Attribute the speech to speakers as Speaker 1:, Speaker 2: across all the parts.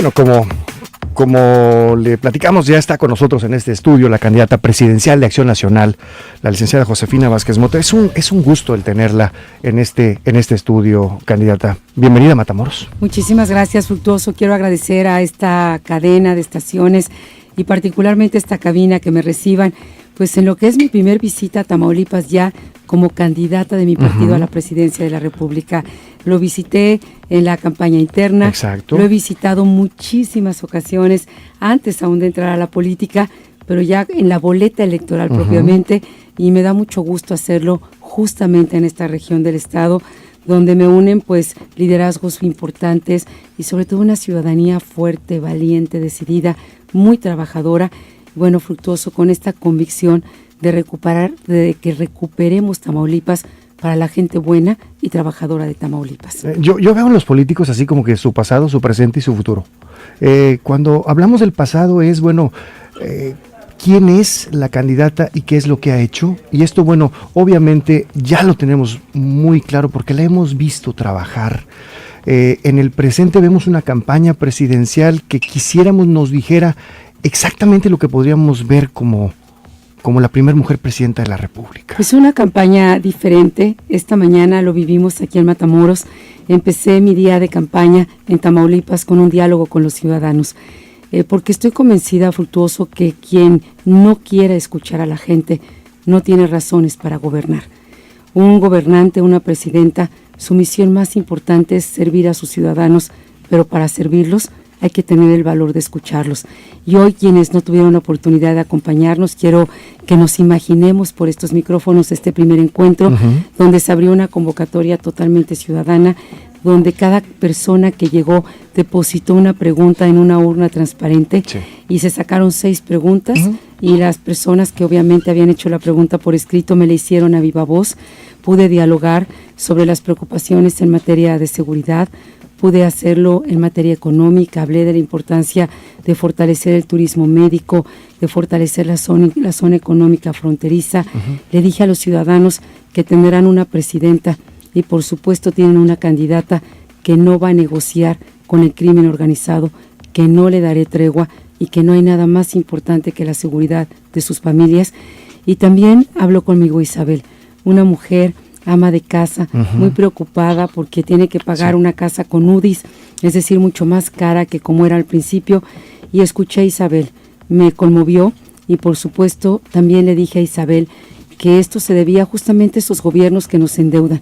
Speaker 1: Bueno, como le platicamos, ya está con nosotros en este estudio la candidata presidencial de Acción Nacional, la licenciada Josefina Vázquez Mota. Es un gusto el tenerla en este estudio, candidata. Bienvenida a Matamoros.
Speaker 2: Muchísimas gracias, Fructuoso. Quiero agradecer a esta cadena de estaciones y particularmente esta cabina que me reciban, pues en lo que es mi primer visita a Tamaulipas ya como candidata de mi partido a la presidencia de la República. Lo visité en la campaña interna.
Speaker 1: Exacto.
Speaker 2: Lo he visitado muchísimas ocasiones antes aún de entrar a la política, pero ya en la boleta electoral propiamente, y me da mucho gusto hacerlo justamente en esta región del estado, donde me unen pues liderazgos importantes y sobre todo una ciudadanía fuerte, valiente, decidida, muy trabajadora. Bueno, Fructuoso, con esta convicción de que recuperemos Tamaulipas para la gente buena y trabajadora de Tamaulipas.
Speaker 1: Yo veo a los políticos así como que su pasado, su presente y su futuro. Cuando hablamos del pasado es, bueno, quién es la candidata y qué es lo que ha hecho. Y esto, bueno, obviamente ya lo tenemos muy claro porque la hemos visto trabajar. En el presente vemos una campaña presidencial que quisiéramos nos dijera exactamente lo que podríamos ver como la primera mujer presidenta de la República.
Speaker 2: Es una campaña diferente. Esta mañana lo vivimos aquí en Matamoros. Empecé mi día de campaña en Tamaulipas con un diálogo con los ciudadanos, porque estoy convencida, Fructuoso, que quien no quiera escuchar a la gente no tiene razones para gobernar. Un gobernante, una presidenta, su misión más importante es servir a sus ciudadanos, pero para servirlos hay que tener el valor de escucharlos. Y hoy, quienes no tuvieron la oportunidad de acompañarnos, quiero que nos imaginemos por estos micrófonos este primer encuentro, donde se abrió una convocatoria totalmente ciudadana, donde cada persona que llegó depositó una pregunta en una urna transparente, y se sacaron 6 preguntas, y las personas que obviamente habían hecho la pregunta por escrito me la hicieron a viva voz. Pude dialogar sobre las preocupaciones en materia de seguridad, pude hacerlo en materia económica, hablé de la importancia de fortalecer el turismo médico, de fortalecer la zona económica fronteriza. Le dije a los ciudadanos que tendrán una presidenta y por supuesto tienen una candidata que no va a negociar con el crimen organizado, que no le daré tregua y que no hay nada más importante que la seguridad de sus familias. Y también habló conmigo Isabel, una mujer ama de casa, muy preocupada porque tiene que pagar una casa con UDIs, es decir, mucho más cara que como era al principio. Y escuché a Isabel, me conmovió, y por supuesto también le dije a Isabel que esto se debía justamente a esos gobiernos que nos endeudan.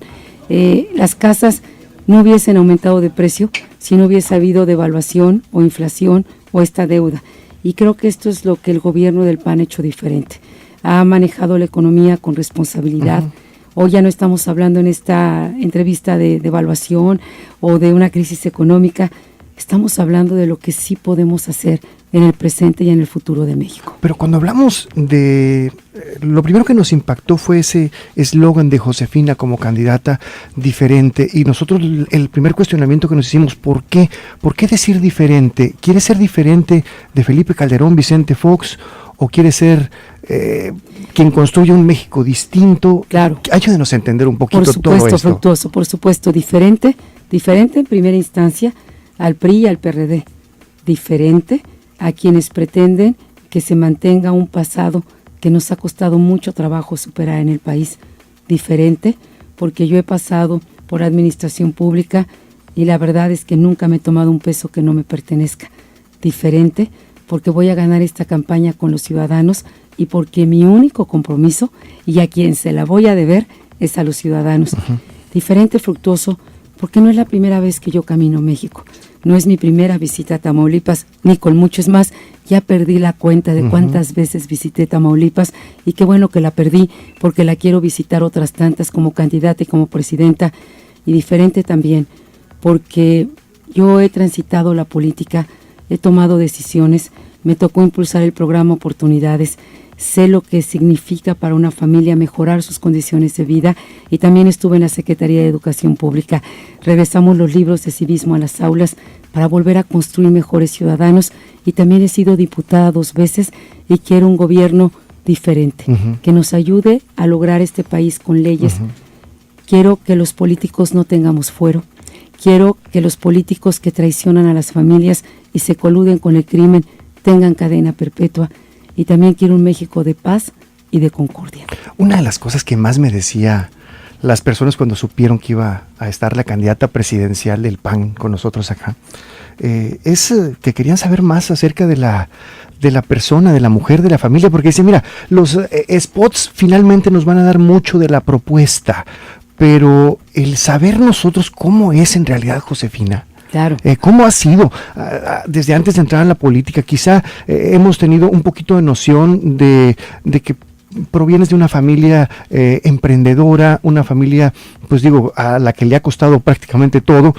Speaker 2: Las casas no hubiesen aumentado de precio si no hubiese habido devaluación o inflación o esta deuda. Y creo que esto es lo que el gobierno del PAN ha hecho diferente. Ha manejado la economía con responsabilidad. Hoy ya no estamos hablando en esta entrevista de devaluación o de una crisis económica. Estamos hablando de lo que sí podemos hacer en el presente y en el futuro de México.
Speaker 1: Pero cuando hablamos de... lo primero que nos impactó fue ese eslogan de Josefina como candidata diferente, y nosotros el primer cuestionamiento que nos hicimos, ¿por qué? ¿Por qué decir diferente? ¿Quiere ser diferente de Felipe Calderón, Vicente Fox, o quiere ser quien construye un México distinto?
Speaker 2: Claro.
Speaker 1: Ayúdenos a entender un poquito
Speaker 2: todo esto.
Speaker 1: Fructuoso,
Speaker 2: por supuesto, diferente en primera instancia al PRI y al PRD, diferente a quienes pretenden que se mantenga un pasado que nos ha costado mucho trabajo superar en el país, diferente porque yo he pasado por administración pública y la verdad es que nunca me he tomado un peso que no me pertenezca, diferente porque voy a ganar esta campaña con los ciudadanos y porque mi único compromiso, y a quien se la voy a deber, es a los ciudadanos. Diferente, Fructuoso, porque no es la primera vez que yo camino México, no es mi primera visita a Tamaulipas, ni con mucho. Es más, ya perdí la cuenta de cuántas veces visité Tamaulipas, y qué bueno que la perdí, porque la quiero visitar otras tantas como candidata y como presidenta. Y diferente también, porque yo he transitado la política, he tomado decisiones, me tocó impulsar el programa Oportunidades, sé lo que significa para una familia mejorar sus condiciones de vida, y también estuve en la Secretaría de Educación Pública. Regresamos los libros de civismo a las aulas para volver a construir mejores ciudadanos, y también he sido diputada 2 veces y quiero un gobierno diferente, que nos ayude a lograr este país con leyes. Quiero que los políticos no tengamos fuero, quiero que los políticos que traicionan a las familias y se coluden con el crimen tengan cadena perpetua. Y también quiero un México de paz y de concordia.
Speaker 1: Una de las cosas que más me decía las personas cuando supieron que iba a estar la candidata presidencial del PAN con nosotros acá, es que querían saber más acerca de la persona, de la mujer, de la familia, porque dice, mira, los spots finalmente nos van a dar mucho de la propuesta, pero el saber nosotros cómo es en realidad Josefina.
Speaker 2: Claro.
Speaker 1: ¿Cómo ha sido? Desde antes de entrar en la política, quizá hemos tenido un poquito de noción de que provienes de una familia emprendedora, una familia, pues digo, a la que le ha costado prácticamente todo,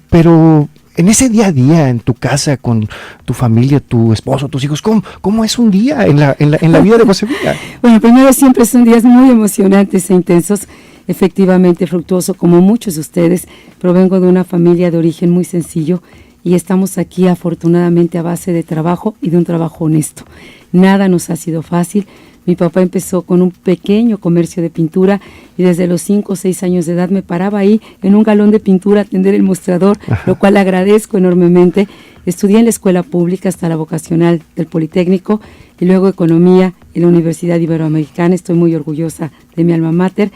Speaker 1: pero en ese día a día, en tu casa, con tu familia, tu esposo, tus hijos, ¿cómo es un día en la vida de Josefina?
Speaker 2: Bueno, primero siempre son días muy emocionantes e intensos, efectivamente Fructuoso, como muchos de ustedes. Provengo de una familia de origen muy sencillo y estamos aquí afortunadamente a base de trabajo y de un trabajo honesto. Nada nos ha sido fácil. Mi papá empezó con un pequeño comercio de pintura y desde los 5 o 6 años de edad me paraba ahí en un galón de pintura a atender el mostrador, lo cual agradezco enormemente. Estudié en la escuela pública hasta la vocacional del Politécnico y luego economía en la Universidad Iberoamericana. Estoy muy orgullosa de mi alma mater.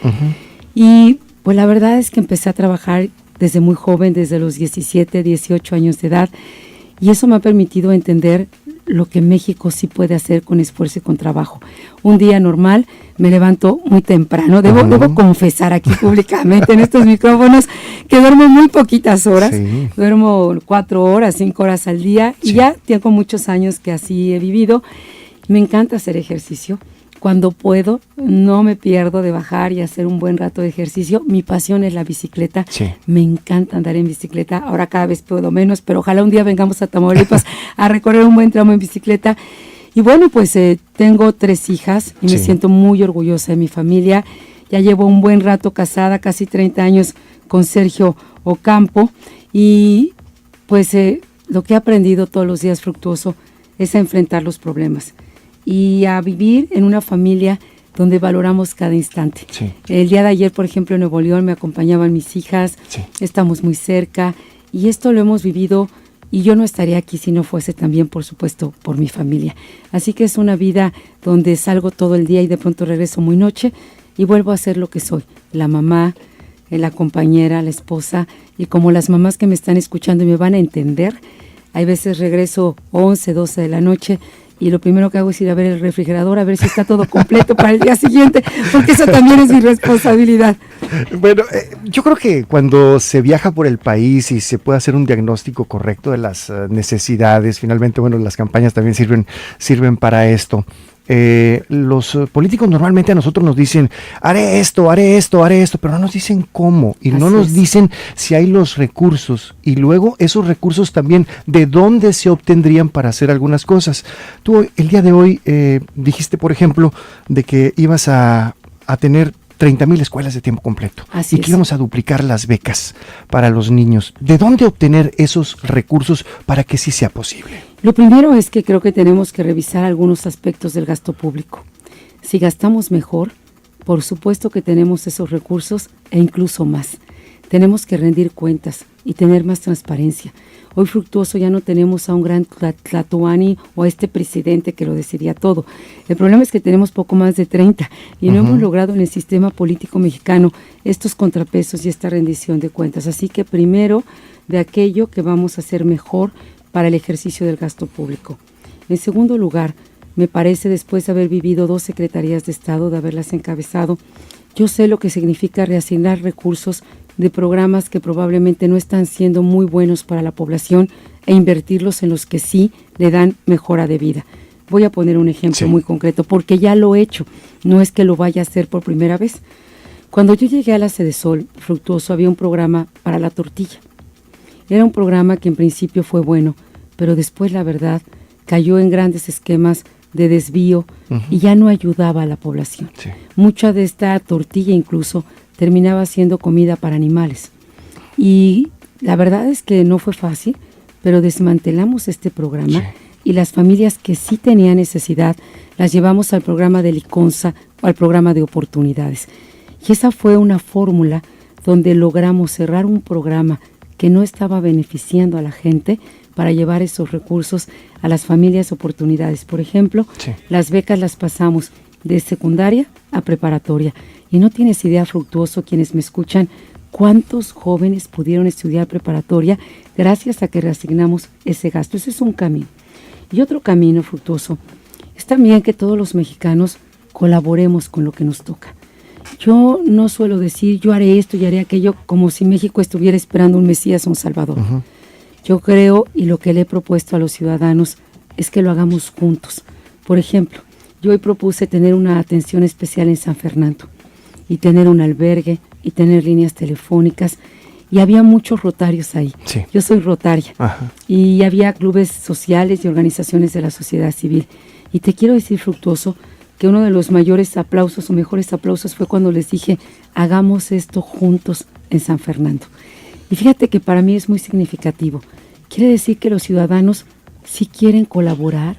Speaker 2: Y pues la verdad es que empecé a trabajar desde muy joven, desde los 17, 18 años de edad, y eso me ha permitido entender lo que México sí puede hacer con esfuerzo y con trabajo. Un día normal me levanto muy temprano, debo confesar aquí públicamente en estos micrófonos que duermo muy poquitas horas, duermo 4 horas, 5 horas al día, y ya tengo muchos años que así he vivido. Me encanta hacer ejercicio. Cuando puedo, no me pierdo de bajar y hacer un buen rato de ejercicio. Mi pasión es la bicicleta. Me encanta andar en bicicleta. Ahora cada vez puedo menos, pero ojalá un día vengamos a Tamaulipas a recorrer un buen tramo en bicicleta. Y bueno, pues tengo 3 hijas y me siento muy orgullosa de mi familia. Ya llevo un buen rato casada, casi 30 años con Sergio Ocampo. Y pues lo que he aprendido todos los días, Fructuoso, es a enfrentar los problemas y a vivir en una familia donde valoramos cada instante. El día de ayer, por ejemplo, en Nuevo León me acompañaban mis hijas, estamos muy cerca, y esto lo hemos vivido, y yo no estaría aquí si no fuese también, por supuesto, por mi familia. Así que es una vida donde salgo todo el día y de pronto regreso muy noche, y vuelvo a ser lo que soy, la mamá, la compañera, la esposa, y como las mamás que me están escuchando y me van a entender, hay veces regreso 11, 12 de la noche, y lo primero que hago es ir a ver el refrigerador, a ver si está todo completo para el día siguiente, porque eso también es mi responsabilidad.
Speaker 1: Bueno, yo creo que cuando se viaja por el país y se puede hacer un diagnóstico correcto de las necesidades, finalmente, bueno, las campañas también sirven para esto. Los políticos normalmente a nosotros nos dicen, haré esto, pero no nos dicen cómo, y no nos dicen si hay los recursos, y luego esos recursos también de dónde se obtendrían para hacer algunas cosas. Tú el día de hoy dijiste, por ejemplo, de que ibas a tener 30,000 escuelas de tiempo completo y que íbamos a duplicar las becas para los niños. ¿De dónde obtener esos recursos para que sí sea posible?
Speaker 2: Lo primero es que creo que tenemos que revisar algunos aspectos del gasto público. Si gastamos mejor, por supuesto que tenemos esos recursos e incluso más. Tenemos que rendir cuentas y tener más transparencia. Hoy, Fructuoso, ya no tenemos a un gran Tlatoani o a este presidente que lo decidía todo. El problema es que tenemos poco más de 30 y no hemos logrado en el sistema político mexicano estos contrapesos y esta rendición de cuentas. Así que primero de aquello que vamos a hacer mejor para el ejercicio del gasto público. En segundo lugar, me parece, después de haber vivido 2 secretarías de Estado, de haberlas encabezado, yo sé lo que significa reasignar recursos de programas que probablemente no están siendo muy buenos para la población e invertirlos en los que sí le dan mejora de vida. Voy a poner un ejemplo muy concreto, porque ya lo he hecho, no es que lo vaya a hacer por primera vez. Cuando yo llegué a la Sedesol, Fructuoso, había un programa para la tortilla. Era un programa que en principio fue bueno, pero después, la verdad, cayó en grandes esquemas de desvío y ya no ayudaba a la población. Mucha de esta tortilla incluso terminaba siendo comida para animales. Y la verdad es que no fue fácil, pero desmantelamos este programa y las familias que sí tenían necesidad las llevamos al programa de Liconza o al programa de oportunidades. Y esa fue una fórmula donde logramos cerrar un programa que no estaba beneficiando a la gente para llevar esos recursos a las familias oportunidades. Por ejemplo,
Speaker 1: Sí.
Speaker 2: las becas las pasamos de secundaria a preparatoria. Y no tienes idea, Fructuoso, quienes me escuchan, cuántos jóvenes pudieron estudiar preparatoria gracias a que reasignamos ese gasto. Ese es un camino. Y otro camino, Fructuoso, es también que todos los mexicanos colaboremos con lo que nos toca. Yo no suelo decir, yo haré esto y haré aquello, como si México estuviera esperando un Mesías o un Salvador.
Speaker 1: Ujú.
Speaker 2: Yo creo, y lo que le he propuesto a los ciudadanos, es que lo hagamos juntos. Por ejemplo, yo hoy propuse tener una atención especial en San Fernando, y tener un albergue, y tener líneas telefónicas, y había muchos rotarios ahí.
Speaker 1: Sí.
Speaker 2: Yo soy rotaria,
Speaker 1: Ajá.
Speaker 2: y había clubes sociales y organizaciones de la sociedad civil. Y te quiero decir, Fructuoso, que uno de los mayores aplausos o mejores aplausos fue cuando les dije, hagamos esto juntos en San Fernando. Y fíjate que para mí es muy significativo. Quiere decir que los ciudadanos sí quieren colaborar,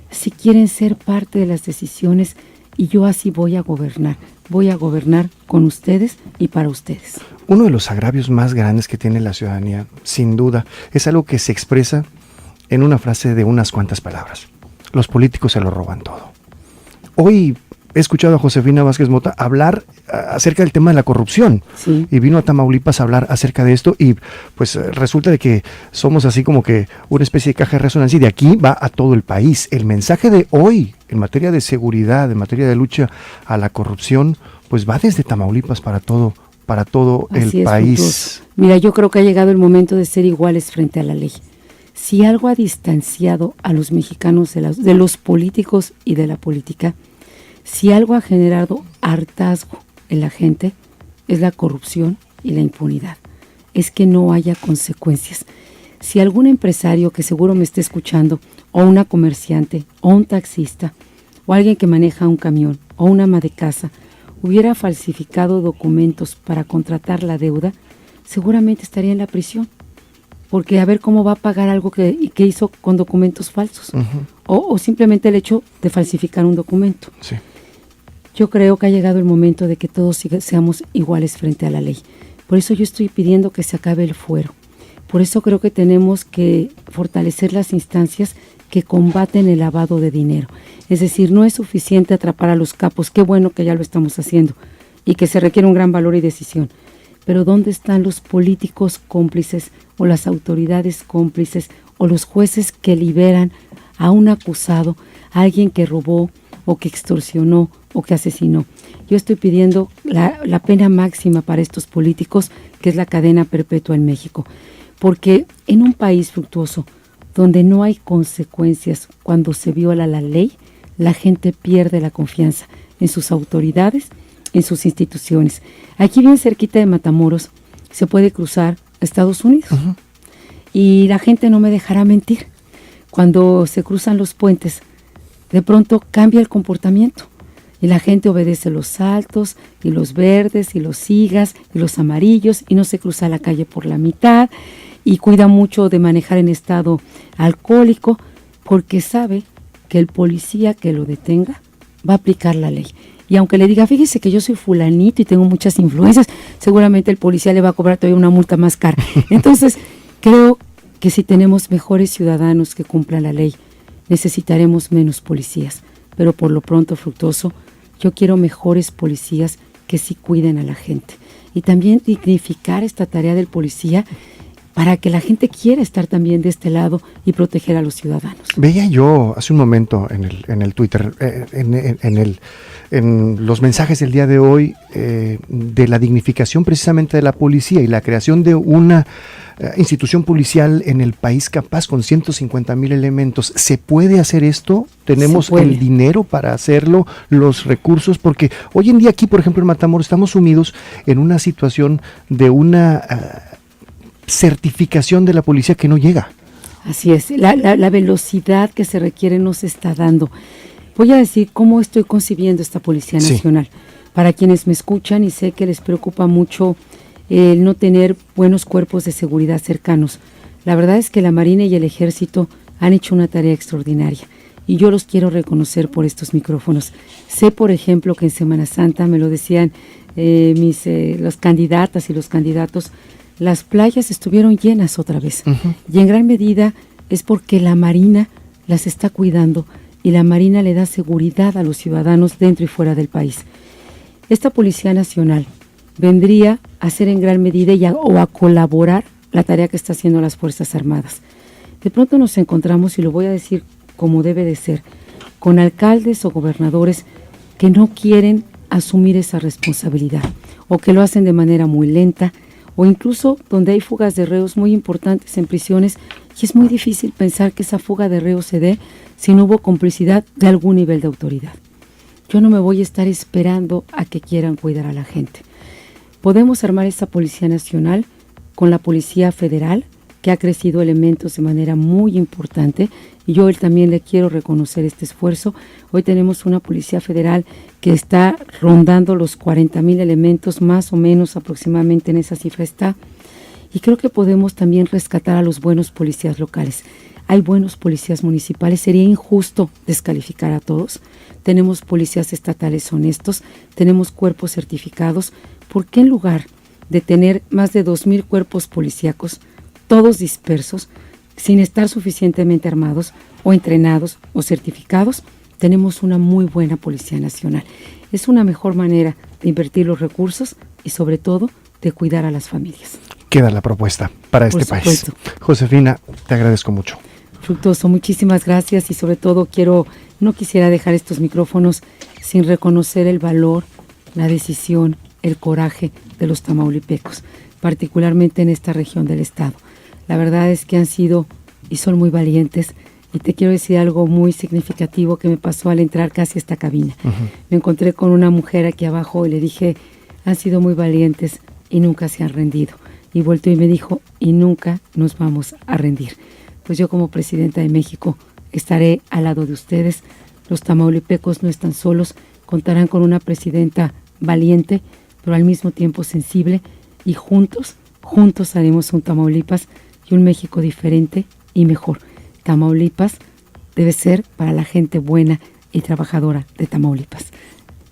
Speaker 2: sí quieren ser parte de las decisiones, y yo así voy a gobernar. Voy a gobernar con ustedes y para ustedes.
Speaker 1: Uno de los agravios más grandes que tiene la ciudadanía, sin duda, es algo que se expresa en una frase de unas cuantas palabras. Los políticos se lo roban todo. Hoy he escuchado a Josefina Vázquez Mota hablar acerca del tema de la corrupción.
Speaker 2: Sí.
Speaker 1: Y vino a Tamaulipas a hablar acerca de esto, y pues resulta de que somos así como que una especie de caja de resonancia, y de aquí va a todo el país. El mensaje de hoy en materia de seguridad, en materia de lucha a la corrupción, pues va desde Tamaulipas para todo
Speaker 2: Así
Speaker 1: el
Speaker 2: es,
Speaker 1: país.
Speaker 2: Fructuoso. Mira, yo creo que ha llegado el momento de ser iguales frente a la ley. Si algo ha distanciado a los mexicanos de los políticos y de la política, si algo ha generado hartazgo en la gente, es la corrupción y la impunidad. Es que no haya consecuencias. Si algún empresario que seguro me esté escuchando, o una comerciante, o un taxista, o alguien que maneja un camión, o una ama de casa, hubiera falsificado documentos para contratar la deuda, seguramente estaría en la prisión. Porque a ver cómo va a pagar algo que hizo con documentos falsos.
Speaker 1: Ujú.
Speaker 2: O simplemente el hecho de falsificar un documento.
Speaker 1: Sí.
Speaker 2: Yo creo que ha llegado el momento de que todos seamos iguales frente a la ley. Por eso yo estoy pidiendo que se acabe el fuero. Por eso creo que tenemos que fortalecer las instancias que combaten el lavado de dinero. Es decir, no es suficiente atrapar a los capos, qué bueno que ya lo estamos haciendo, y que se requiere un gran valor y decisión. Pero ¿dónde están los políticos cómplices, o las autoridades cómplices, o los jueces que liberan a un acusado, a alguien que robó, o que extorsionó, o que asesinó? Yo estoy pidiendo la pena máxima para estos políticos, que es la cadena perpetua en México. Porque en un país, Fructuoso, donde no hay consecuencias cuando se viola la ley, la gente pierde la confianza en sus autoridades, en sus instituciones. Aquí bien cerquita de Matamoros se puede cruzar a Estados Unidos.
Speaker 1: Ujú.
Speaker 2: Y la gente no me dejará mentir. Cuando se cruzan los puentes, de pronto cambia el comportamiento. Y la gente obedece los saltos, y los verdes, y los sigas, y los amarillos, y no se cruza la calle por la mitad, y cuida mucho de manejar en estado alcohólico, porque sabe que el policía que lo detenga va a aplicar la ley. Y aunque le diga, fíjese que yo soy fulanito y tengo muchas influencias, seguramente el policía le va a cobrar todavía una multa más cara. Entonces, creo que si tenemos mejores ciudadanos que cumplan la ley, necesitaremos menos policías. Pero por lo pronto, Fructuoso, yo quiero mejores policías que sí cuiden a la gente. Y también dignificar esta tarea del policía para que la gente quiera estar también de este lado y proteger a los ciudadanos.
Speaker 1: Veía yo hace un momento en el Twitter, en los mensajes del día de hoy, de la dignificación precisamente de la policía y la creación de una institución policial en el país capaz con 150,000 elementos. ¿Se puede hacer esto? ¿Tenemos el dinero para hacerlo? ¿Los recursos? Porque hoy en día aquí, por ejemplo, en Matamoros, estamos sumidos en una situación de una certificación de la policía que no llega.
Speaker 2: Así es, la velocidad que se requiere no se está dando. Voy a decir cómo estoy concibiendo esta Policía Nacional. Sí. Para quienes me escuchan, y sé que les preocupa mucho el no tener buenos cuerpos de seguridad cercanos. La verdad es que la Marina y el Ejército han hecho una tarea extraordinaria, y yo los quiero reconocer por estos micrófonos. Sé, por ejemplo, que en Semana Santa, me lo decían las candidatas y los candidatos, las playas estuvieron llenas otra vez. Uh-huh. Y en gran medida es porque la Marina las está cuidando y la Marina le da seguridad a los ciudadanos dentro y fuera del país. Esta Policía Nacional vendría a hacer en gran medida o a colaborar la tarea que está haciendo las Fuerzas Armadas. De pronto nos encontramos, y lo voy a decir como debe de ser, con alcaldes o gobernadores que no quieren asumir esa responsabilidad o que lo hacen de manera muy lenta, o incluso donde hay fugas de reos muy importantes en prisiones, y es muy difícil pensar que esa fuga de reos se dé si no hubo complicidad de algún nivel de autoridad. Yo no me voy a estar esperando a que quieran cuidar a la gente. Podemos armar esta Policía Nacional con la Policía Federal, que ha crecido elementos de manera muy importante, y yo también le quiero reconocer este esfuerzo. Hoy tenemos una Policía Federal que está rondando los 40,000 elementos, más o menos aproximadamente en esa cifra está, y creo que podemos también rescatar a los buenos policías locales. Hay buenos policías municipales, sería injusto descalificar a todos. Tenemos policías estatales honestos, tenemos cuerpos certificados. ¿Por qué en lugar de tener más de 2,000 cuerpos policíacos, todos dispersos, sin estar suficientemente armados o entrenados o certificados, tenemos una muy buena Policía Nacional? Es una mejor manera de invertir los recursos y sobre todo de cuidar a las familias.
Speaker 1: Queda la propuesta para este país. Josefina, te agradezco mucho.
Speaker 2: Fructuoso, muchísimas gracias, y sobre todo no quisiera dejar estos micrófonos sin reconocer el valor, la decisión, el coraje de los tamaulipecos, particularmente en esta región del estado. La verdad es que han sido y son muy valientes, y te quiero decir algo muy significativo que me pasó al entrar casi a esta cabina. Me encontré con una mujer aquí abajo y le dije, han sido muy valientes y nunca se han rendido. Y volteó y me dijo, y nunca nos vamos a rendir. Pues yo, como presidenta de México, estaré al lado de ustedes. Los tamaulipecos no están solos, contarán con una presidenta valiente, pero al mismo tiempo sensible, y juntos haremos un Tamaulipas y un México diferente y mejor. Tamaulipas debe ser para la gente buena y trabajadora de Tamaulipas.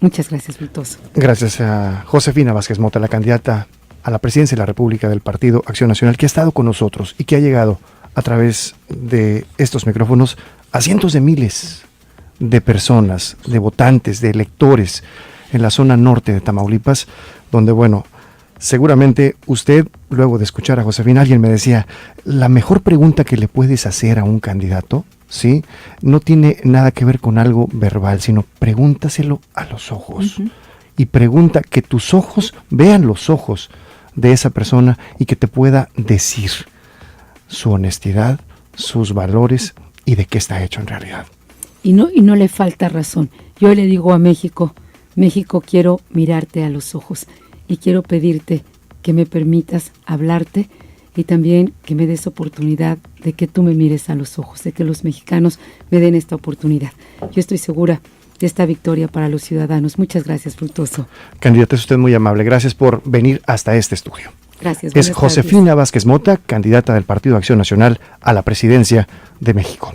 Speaker 2: Muchas gracias, Fructuoso.
Speaker 1: Gracias a Josefina Vázquez Mota, la candidata a la presidencia de la República del Partido Acción Nacional, que ha estado con nosotros y que ha llegado a través de estos micrófonos a cientos de miles de personas, de votantes, de electores en la zona norte de Tamaulipas, donde, bueno, seguramente usted, luego de escuchar a Josefina, alguien me decía, la mejor pregunta que le puedes hacer a un candidato, ¿sí?, no tiene nada que ver con algo verbal, sino pregúntaselo a los ojos. Y pregunta que tus ojos vean los ojos de esa persona y que te pueda decir su honestidad, sus valores y de qué está hecho en realidad.
Speaker 2: Y no le falta razón. Yo le digo a México, quiero mirarte a los ojos y quiero pedirte que me permitas hablarte, y también que me des oportunidad de que tú me mires a los ojos, de que los mexicanos me den esta oportunidad. Yo estoy segura de esta victoria para los ciudadanos. Muchas gracias, Fructuoso.
Speaker 1: Candidata, es usted muy amable. Gracias por venir hasta este estudio.
Speaker 2: Gracias.
Speaker 1: Es Josefina Vázquez Mota, candidata del Partido Acción Nacional a la presidencia de México.